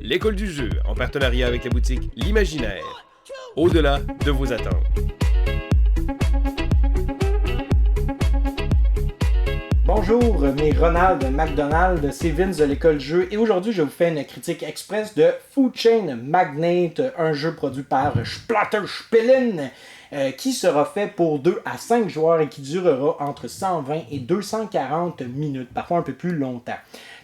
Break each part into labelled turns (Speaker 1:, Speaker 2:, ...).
Speaker 1: l'école du jeu, en partenariat avec la boutique L'Imaginaire. Au-delà de vos attentes.
Speaker 2: Bonjour, mes Ronald McDonald, c'est Vince de l'école du jeu et aujourd'hui je vous fais une critique express de Food Chain Magnate, un jeu produit par Splatterspellen qui sera fait pour 2 à 5 joueurs et qui durera entre 120 et 240 minutes, parfois un peu plus longtemps.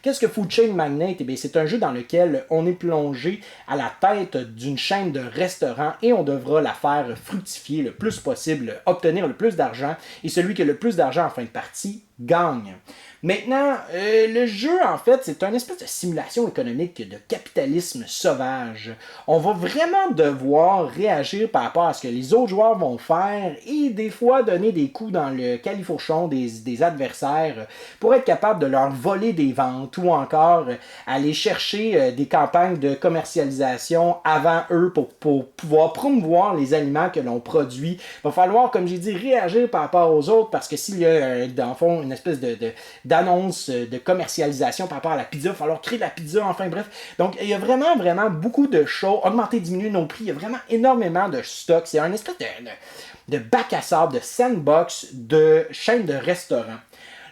Speaker 2: Qu'est-ce que Food Chain Magnate? Eh bien, c'est un jeu dans lequel on est plongé à la tête d'une chaîne de restaurants et on devra la faire fructifier le plus possible, obtenir le plus d'argent et celui qui a le plus d'argent en fin de partie gagne. Maintenant, le jeu, en fait, c'est une espèce de simulation économique de capitalisme sauvage. On va vraiment devoir réagir par rapport à ce que les autres joueurs vont faire et des fois donner des coups dans le califourchon des adversaires pour être capable de leur voler des ventes ou encore aller chercher des campagnes de commercialisation avant eux pour pouvoir promouvoir les aliments que l'on produit. Il va falloir, comme j'ai dit, réagir par rapport aux autres parce que s'il y a, dans le fond, une espèce d'annonce de commercialisation par rapport à la pizza, il va falloir créer de la pizza, enfin bref. Donc, il y a vraiment beaucoup de choses, augmenter, diminuer nos prix, il y a vraiment énormément de stock. C'est un espèce de bac à sable, de sandbox, de chaîne de restaurants.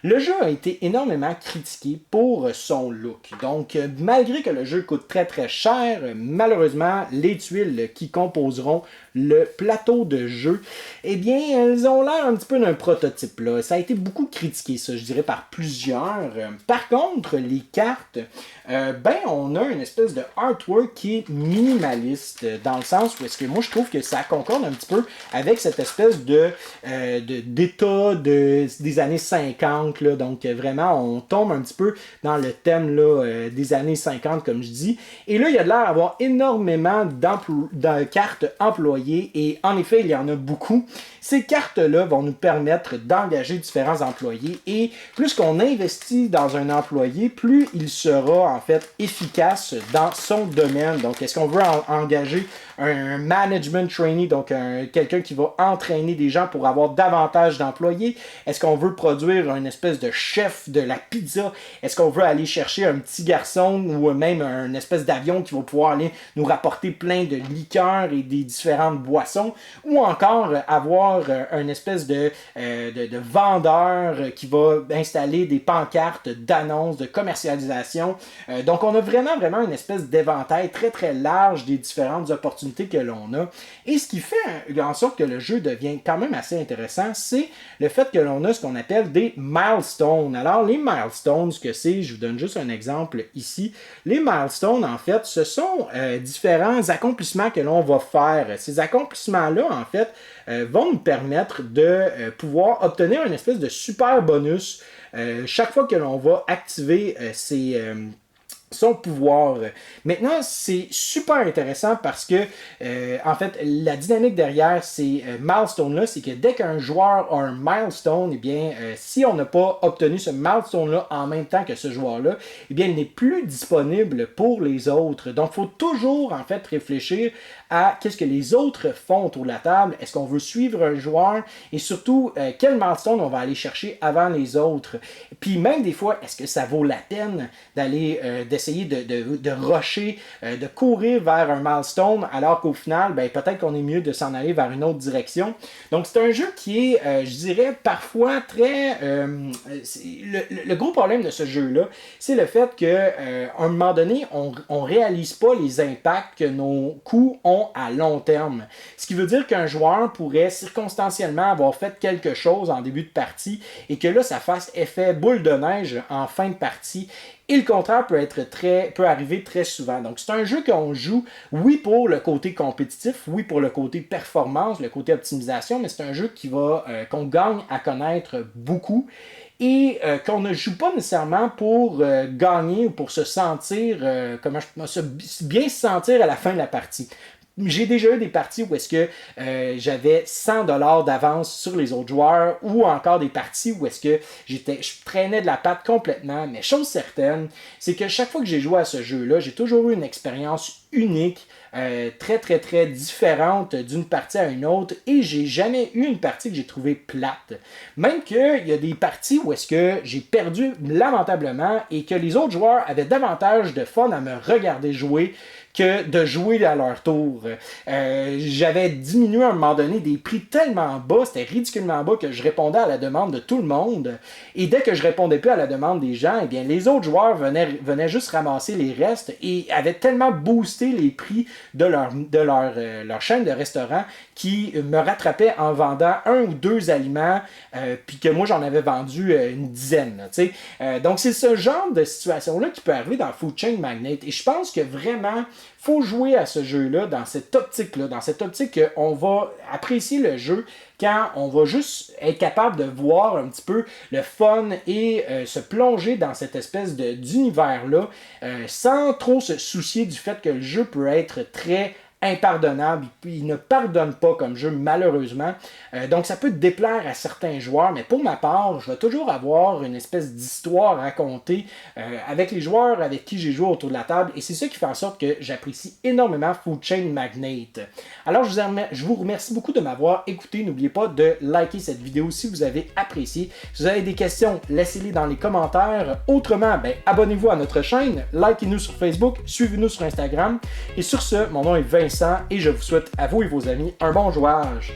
Speaker 2: Le jeu a été énormément critiqué pour son look. Donc, malgré que le jeu coûte très cher, malheureusement, les tuiles qui composeront le plateau de jeu, eh bien, elles ont l'air un petit peu d'un prototype, là. Ça a été beaucoup critiqué, ça, je dirais, par plusieurs. Par contre, les cartes, on a une espèce de artwork qui est minimaliste, dans le sens où est-ce que moi, je trouve que ça concorde un petit peu avec cette espèce d'état des années 50, là. Donc, vraiment, on tombe un petit peu dans le thème là, des années 50, comme je dis. Et là, il y a de l'air d'avoir énormément de cartes employées. Et en effet, il y en a beaucoup. Ces cartes-là vont nous permettre d'engager différents employés et plus qu'on investit dans un employé, plus il sera en fait efficace dans son domaine. Donc, est-ce qu'on veut engager un management trainee, donc quelqu'un qui va entraîner des gens pour avoir davantage d'employés? Est-ce qu'on veut produire une espèce de chef de la pizza? Est-ce qu'on veut aller chercher un petit garçon ou même une espèce d'avion qui va pouvoir aller nous rapporter plein de liqueurs et des différentes boissons? Ou encore avoir une espèce de vendeur qui va installer des pancartes d'annonces, de commercialisation. Donc, on a vraiment une espèce d'éventail très large des différentes opportunités que l'on a. Et ce qui fait en sorte que le jeu devient quand même assez intéressant, c'est le fait que l'on a ce qu'on appelle des milestones. Alors, les milestones, ce que c'est, je vous donne juste un exemple ici. Les milestones, en fait, ce sont différents accomplissements que l'on va faire. Ces accomplissements-là, en fait, vont nous permettre de pouvoir obtenir une espèce de super bonus chaque fois que l'on va activer son pouvoir. Maintenant, c'est super intéressant parce que, en fait, la dynamique derrière ces milestones-là, c'est que dès qu'un joueur a un milestone, eh bien, si on n'a pas obtenu ce milestone-là en même temps que ce joueur-là, eh bien, il n'est plus disponible pour les autres. Donc, il faut toujours, en fait, réfléchir à qu'est-ce que les autres font autour de la table. Est-ce qu'on veut suivre un joueur? Et surtout, quel milestone on va aller chercher avant les autres? Puis même des fois, est-ce que ça vaut la peine d'aller d'essayer de rusher, de courir vers un milestone, alors qu'au final, peut-être qu'on est mieux de s'en aller vers une autre direction. Donc, c'est un jeu qui est, je dirais, parfois très... le gros problème de ce jeu-là, c'est le fait qu'à un moment donné, on ne réalise pas les impacts que nos coups ont à long terme. Ce qui veut dire qu'un joueur pourrait circonstanciellement avoir fait quelque chose en début de partie et que là, ça fasse effet boule de neige en fin de partie. Et le contraire peut arriver très souvent. Donc, c'est un jeu qu'on joue, oui, pour le côté compétitif, oui, pour le côté performance, le côté optimisation, mais c'est un jeu qu'on gagne à connaître beaucoup et qu'on ne joue pas nécessairement pour gagner ou pour se sentir, bien se sentir à la fin de la partie. j'ai déjà eu des parties où est-ce que j'avais 100$ d'avance sur les autres joueurs, ou encore des parties où est-ce que je traînais de la patte complètement. Mais chose certaine, c'est que chaque fois que j'ai joué à ce jeu-là, j'ai toujours eu une expérience unique, très très très différente d'une partie à une autre, et j'ai jamais eu une partie que j'ai trouvée plate. Même qu'il y a des parties où est-ce que j'ai perdu lamentablement et que les autres joueurs avaient davantage de fun à me regarder jouer que de jouer à leur tour. J'avais diminué à un moment donné des prix tellement bas, c'était ridiculement bas, que je répondais à la demande de tout le monde. Et dès que je répondais plus à la demande des gens, eh bien, les autres joueurs venaient juste ramasser les restes et avaient tellement boosté les prix de leur chaîne de restaurant qui me rattrapait en vendant 1 ou 2 aliments, puis que moi j'en avais vendu une dizaine. Donc c'est ce genre de situation-là qui peut arriver dans Food Chain Magnate. Et je pense que vraiment, faut jouer à ce jeu-là dans cette optique-là, qu'on va apprécier le jeu quand on va juste être capable de voir un petit peu le fun et se plonger dans cette espèce d'univers-là sans trop se soucier du fait que le jeu peut être très impardonnable, il ne pardonne pas comme jeu malheureusement, donc ça peut déplaire à certains joueurs, mais pour ma part, je vais toujours avoir une espèce d'histoire à raconter avec les joueurs avec qui j'ai joué autour de la table, et c'est ça qui fait en sorte que j'apprécie énormément Food Chain Magnate. Alors je vous remercie beaucoup de m'avoir écouté, n'oubliez pas de liker cette vidéo si vous avez apprécié. Si vous avez des questions, laissez-les dans les commentaires. Autrement, abonnez-vous à notre chaîne, likez-nous sur Facebook, suivez-nous sur Instagram, et sur ce, mon nom est Vincent et je vous souhaite à vous et vos amis un bon jouage.